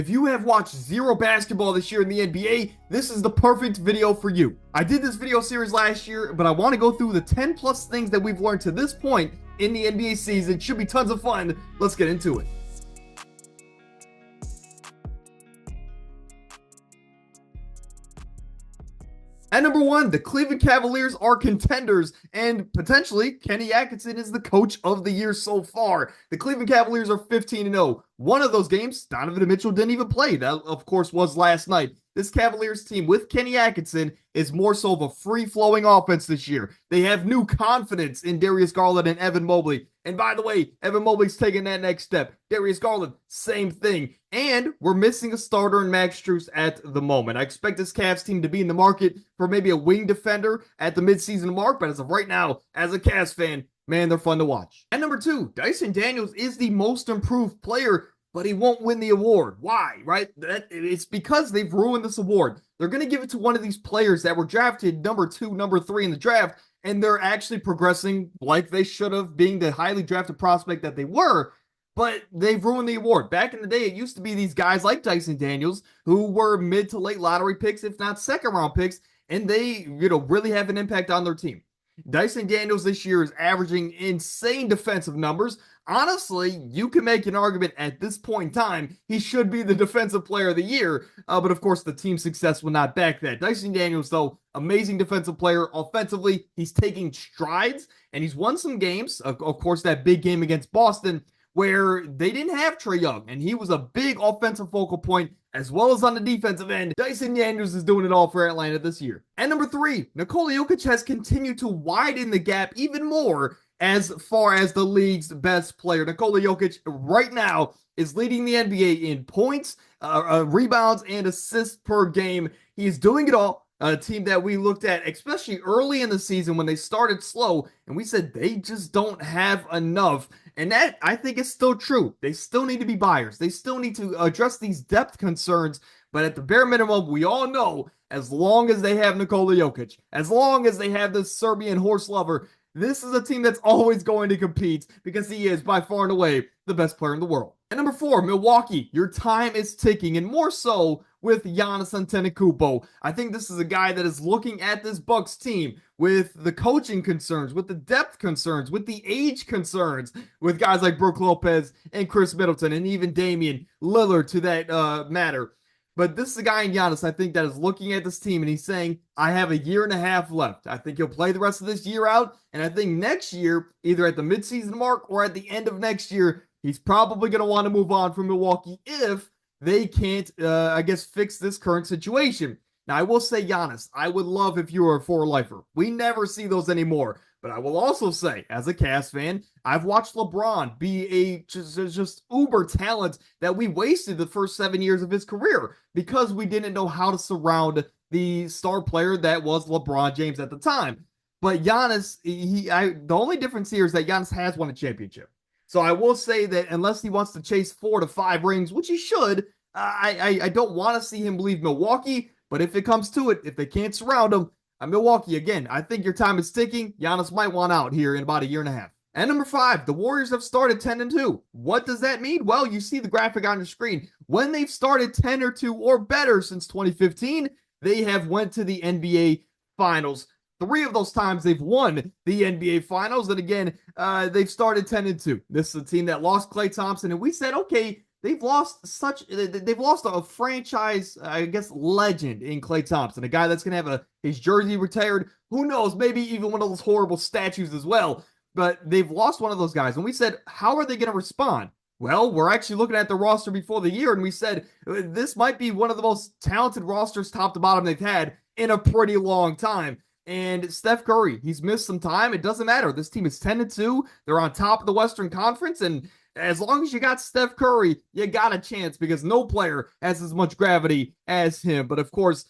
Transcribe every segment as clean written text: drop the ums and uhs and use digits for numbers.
If you have watched zero basketball this year in the NBA, this is the perfect video for you. I did this video series last year, but I want to go through the 10 plus things that we've learned to this point in the NBA season. Should be tons of fun. Let's get into it. At number one, the Cleveland Cavaliers are contenders, and potentially Kenny Atkinson is the coach of the year so far. The Cleveland Cavaliers are 15-0. One of those games, Donovan Mitchell didn't even play. That, of course, was last night. This Cavaliers team with Kenny Atkinson is more so of a free-flowing offense this year. They have new confidence in Darius Garland and Evan Mobley. And by the way, Evan Mobley's taking that next step. Darius Garland, same thing. And we're missing a starter in Max Strus at the moment. I expect this Cavs team to be in the market for maybe a wing defender at the midseason mark, but as of right now, as a Cavs fan, man, they're fun to watch. At number two, Dyson Daniels is the most improved player, but he won't win the award. Why, right? It's because they've ruined this award. They're going to give it to one of these players that were drafted number 2, number 3 in the draft, and they're actually progressing like they should have, being the highly drafted prospect that they were, but they've ruined the award. Back in the day, it used to be these guys like Dyson Daniels who were mid to late lottery picks, if not second round picks, and they, really have an impact on their team. Dyson Daniels this year is averaging insane defensive numbers. Honestly, you can make an argument at this point in time he should be the defensive player of the year, but of course the team success will not back that. Dyson Daniels, though, amazing defensive player. Offensively, he's taking strides, and he's won some games. Of course, that big game against Boston where they didn't have Trae Young, and he was a big offensive focal point as well as on the defensive end. Dyson Daniels is doing it all for Atlanta this year. At number three, Nikola Jokic has continued to widen the gap even more as far as the league's best player. Nikola Jokic right now is leading the NBA in points, rebounds, and assists per game. He is doing it all. A team that we looked at, especially early in the season when they started slow, and we said they just don't have enough. And that, I think, is still true. They still need to be buyers. They still need to address these depth concerns. But at the bare minimum, we all know, as long as they have Nikola Jokic, as long as they have this Serbian horse lover, this is a team that's always going to compete because he is by far and away the best player in the world. At number four, Milwaukee, your time is ticking, and more so with Giannis Antetokounmpo. I think this is a guy that is looking at this Bucks team with the coaching concerns, with the depth concerns, with the age concerns, with guys like Brook Lopez and Chris Middleton and even Damian Lillard to that matter. But this is a guy in Giannis, I think, that is looking at this team and he's saying, I have a year and a half left. I think he'll play the rest of this year out. And I think next year, either at the midseason mark or at the end of next year, he's probably going to want to move on from Milwaukee if they can't, fix this current situation. Now, I will say, Giannis, I would love if you were a four-lifer. We never see those anymore. But I will also say, as a Cavs fan, I've watched LeBron be a just uber talent that we wasted the first 7 years of his career because we didn't know how to surround the star player that was LeBron James at the time. But Giannis, the only difference here is that Giannis has won a championship. So I will say that unless he wants to chase 4 to 5 rings, which he should, I don't want to see him leave Milwaukee. But if it comes to it, if they can't surround him, Milwaukee, again, I think your time is ticking. Giannis might want out here in about a year and a half. And number 5, the Warriors have started 10-2. What does that mean? Well, you see the graphic on your screen. When they've started 10-2 or better since 2015, they have went to the NBA Finals. 3 of those times they've won the NBA Finals. And again, they've started 10-2. This is a team that lost Klay Thompson. And we said, okay, they've lost a franchise, legend in Klay Thompson, a guy that's going to have his jersey retired. Who knows? Maybe even one of those horrible statues as well. But they've lost one of those guys. And we said, how are they going to respond? Well, we're actually looking at the roster before the year, and we said, this might be one of the most talented rosters top to bottom they've had in a pretty long time. And Steph Curry, he's missed some time. It doesn't matter. This team is 10-2. They're on top of the Western Conference, and as long as you got Steph Curry, you got a chance because no player has as much gravity as him. But of course,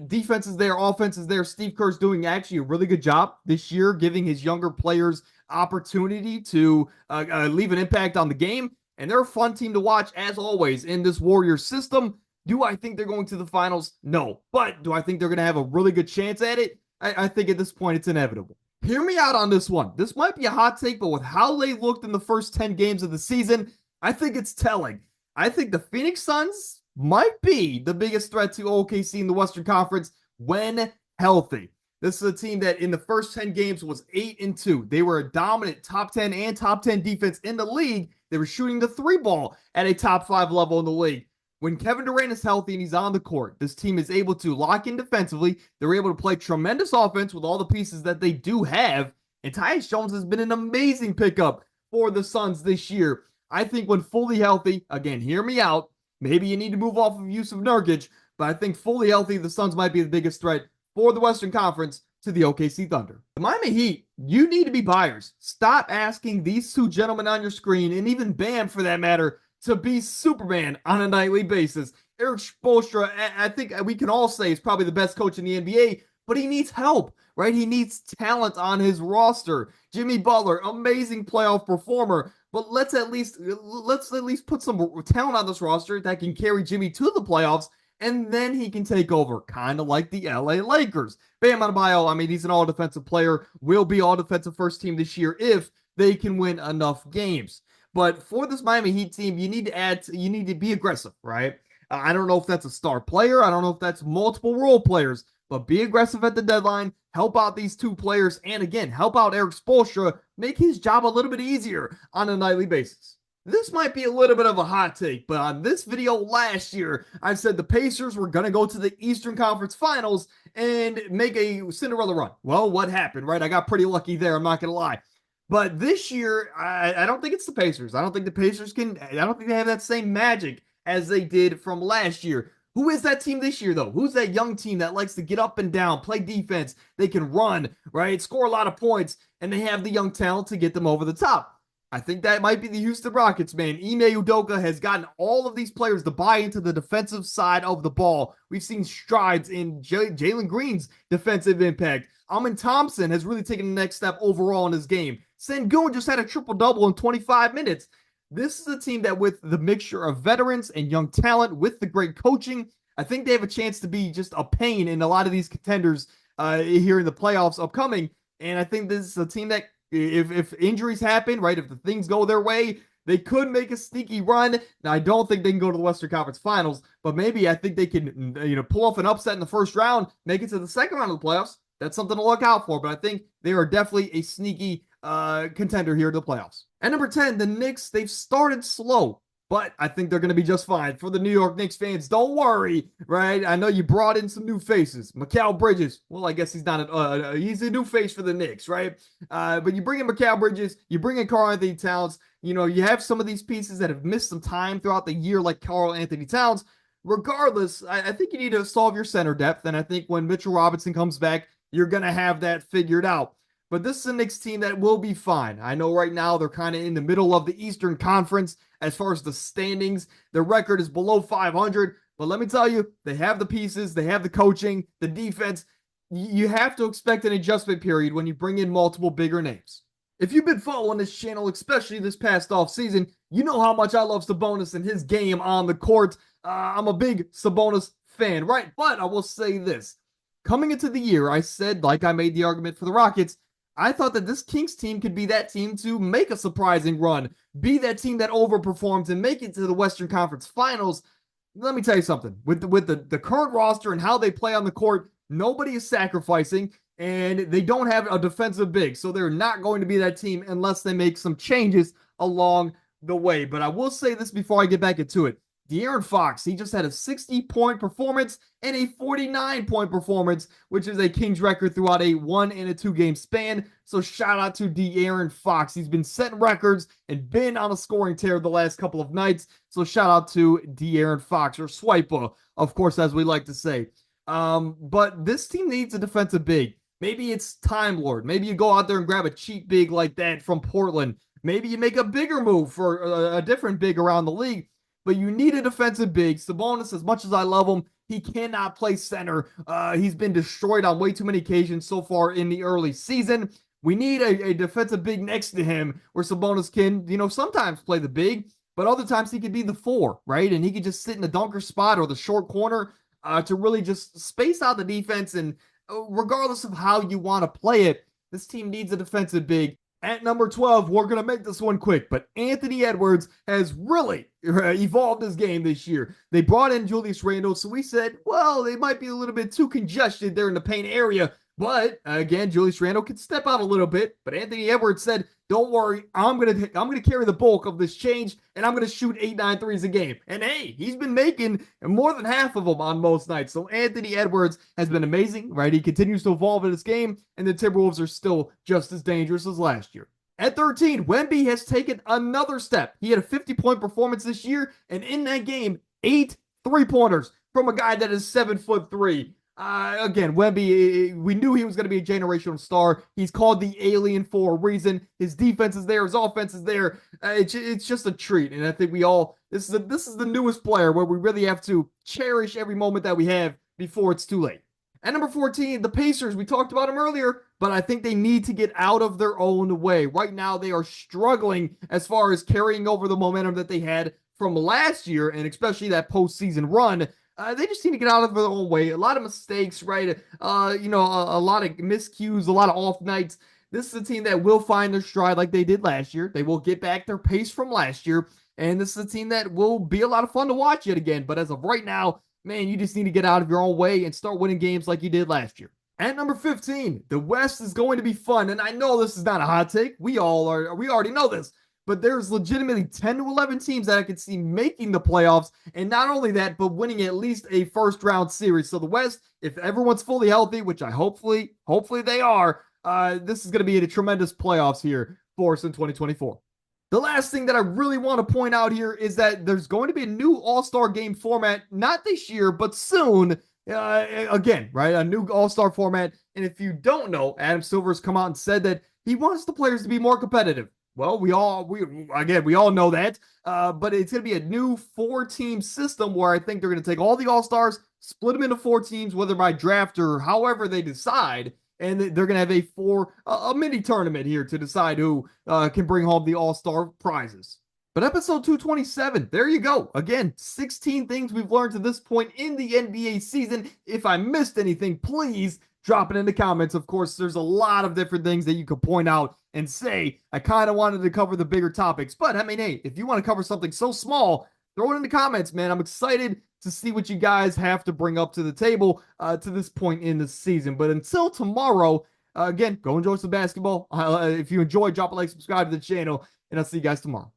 defense is there, offense is there. Steve Kerr's doing actually a really good job this year, giving his younger players opportunity to leave an impact on the game. And they're a fun team to watch, as always, in this Warriors system. Do I think they're going to the finals? No. But do I think they're going to have a really good chance at it? I think at this point it's inevitable. Hear me out on this one. This might be a hot take, but with how they looked in the first 10 games of the season, I think it's telling. I think the Phoenix Suns might be the biggest threat to OKC in the Western Conference when healthy. This is a team that in the first 10 games was 8-2. They were a dominant top 10 and top 10 defense in the league. They were shooting the three ball at a top 5 level in the league. When Kevin Durant is healthy and he's on the court, this team is able to lock in defensively. They're able to play tremendous offense with all the pieces that they do have. And Tyus Jones has been an amazing pickup for the Suns this year. I think when fully healthy, again, hear me out. Maybe you need to move off of Jusuf Nurkic, but I think fully healthy, the Suns might be the biggest threat for the Western Conference to the OKC Thunder. The Miami Heat, you need to be buyers. Stop asking these two gentlemen on your screen, and even Bam for that matter, to be Superman on a nightly basis. Erik Spoelstra, I think we can all say, is probably the best coach in the NBA, but he needs help, right? He needs talent on his roster. Jimmy Butler, amazing playoff performer, but let's at least put some talent on this roster that can carry Jimmy to the playoffs, and then he can take over, kind of like the LA Lakers. Bam Adebayo, I mean, he's an all-defensive player, will be all-defensive first team this year if they can win enough games. But for this Miami Heat team, you need to be aggressive, right? I don't know if that's a star player. I don't know if that's multiple role players, but be aggressive at the deadline. Help out these two players. And again, help out Erik Spoelstra. Make his job a little bit easier on a nightly basis. This might be a little bit of a hot take, but on this video last year, I said the Pacers were going to go to the Eastern Conference Finals and make a Cinderella run. Well, what happened, right? I got pretty lucky there. I'm not going to lie. But this year, I don't think it's the Pacers. I don't think they have that same magic as they did from last year. Who is that team this year, though? Who's that young team that likes to get up and down, play defense? They can run, right? Score a lot of points, and they have the young talent to get them over the top. I think that might be the Houston Rockets, man. Ime Udoka has gotten all of these players to buy into the defensive side of the ball. We've seen strides in Jalen Green's defensive impact. Amen Thompson has really taken the next step overall in his game. Sengun just had a triple-double in 25 minutes. This is a team that with the mixture of veterans and young talent, with the great coaching, I think they have a chance to be just a pain in a lot of these contenders here in the playoffs upcoming. And I think this is a team that if injuries happen, right, if the things go their way, they could make a sneaky run. Now, I don't think they can go to the Western Conference Finals, but maybe I think they can, pull off an upset in the first round, make it to the second round of the playoffs. That's something to look out for, but I think they are definitely a sneaky contender here to the playoffs. At number 10, the Knicks, they've started slow, but I think they're going to be just fine. For the New York Knicks fans, don't worry, right? I know you brought in some new faces. Mikal Bridges, well, I guess he's not he's a new face for the Knicks, right? But you bring in Mikal Bridges, you bring in Karl-Anthony Towns, you have some of these pieces that have missed some time throughout the year, like Karl-Anthony Towns. Regardless, I think you need to solve your center depth, and I think when Mitchell Robinson comes back, you're going to have that figured out. But this is a Knicks team that will be fine. I know right now they're kind of in the middle of the Eastern Conference as far as the standings. Their record is below 500. But let me tell you, they have the pieces, they have the coaching, the defense. You have to expect an adjustment period when you bring in multiple bigger names. If you've been following this channel, especially this past offseason, you know how much I love Sabonis and his game on the court. I'm a big Sabonis fan, right? But I will say this. Coming into the year, I said, like I made the argument for the Rockets, I thought that this Kings team could be that team to make a surprising run, be that team that overperforms and make it to the Western Conference Finals. Let me tell you something. With the current roster and how they play on the court, nobody is sacrificing, and they don't have a defensive big, so they're not going to be that team unless they make some changes along the way. But I will say this before I get back into it. De'Aaron Fox, he just had a 60-point performance and a 49-point performance, which is a Kings record throughout a 1 and a 2 game span. So shout out to De'Aaron Fox. He's been setting records and been on a scoring tear the last couple of nights. So shout out to De'Aaron Fox, or Swiper, of course, as we like to say. But this team needs a defensive big. Maybe it's Time Lord. Maybe you go out there and grab a cheap big like that from Portland. Maybe you make a bigger move for a different big around the league. But you need a defensive big. Sabonis, as much as I love him, he cannot play center. He's been destroyed on way too many occasions so far in the early season. We need a defensive big next to him where Sabonis can, sometimes play the big, but other times he could be the 4, right? And he could just sit in the dunker spot or the short corner to really just space out the defense. And regardless of how you want to play it, this team needs a defensive big. At number 12, we're going to make this one quick, but Anthony Edwards has really evolved his game this year. They brought in Julius Randle, so we said, well, they might be a little bit too congested there in the paint area. But again, Julius Randle could step out a little bit, but Anthony Edwards said, "Don't worry, I'm gonna carry the bulk of this change, and I'm gonna shoot 8-9 threes a game." And hey, he's been making more than half of them on most nights. So Anthony Edwards has been amazing, right? He continues to evolve in his game, and the Timberwolves are still just as dangerous as last year. At 13, Wemby has taken another step. He had a 50-point performance this year, and in that game, 8 3-pointers from a guy that is 7'3". Again, Wemby, we knew he was going to be a generational star. He's called the alien for a reason. His defense is there. His offense is there. It's just a treat. And I think this is the newest player where we really have to cherish every moment that we have before it's too late. At number 14, the Pacers. We talked about them earlier, but I think they need to get out of their own way. Right now, they are struggling as far as carrying over the momentum that they had from last year, and especially that postseason run. They just need to get out of their own way. A lot of mistakes, right? A lot of miscues, a lot of off nights. This is a team that will find their stride like they did last year. They will get back their pace from last year. And this is a team that will be a lot of fun to watch yet again. But as of right now, man, you just need to get out of your own way and start winning games like you did last year. At number 15, the West is going to be fun. And I know this is not a hot take. We already know this. But there's legitimately 10 to 11 teams that I could see making the playoffs. And not only that, but winning at least a first round series. So the West, if everyone's fully healthy, which I hopefully they are, this is going to be a tremendous playoffs here for us in 2024. The last thing that I really want to point out here is that there's going to be a new All-Star game format, not this year, but soon. Again, right? A new All-Star format. And if you don't know, Adam Silver's come out and said that he wants the players to be more competitive. Well, we all know that, but it's going to be a new 4-team system where I think they're going to take all the All-Stars, split them into 4 teams, whether by draft or however they decide, and they're going to have a mini tournament here to decide who can bring home the All-Star prizes. But episode 227, there you go. Again, 16 things we've learned to this point in the NBA season. If I missed anything, please drop it in the comments. Of course, there's a lot of different things that you could point out and say, I kind of wanted to cover the bigger topics. But I mean, hey, if you want to cover something so small, throw it in the comments, man. I'm excited to see what you guys have to bring up to the table to this point in the season. But until tomorrow, again, go enjoy some basketball. If you enjoy, drop a like, subscribe to the channel, and I'll see you guys tomorrow.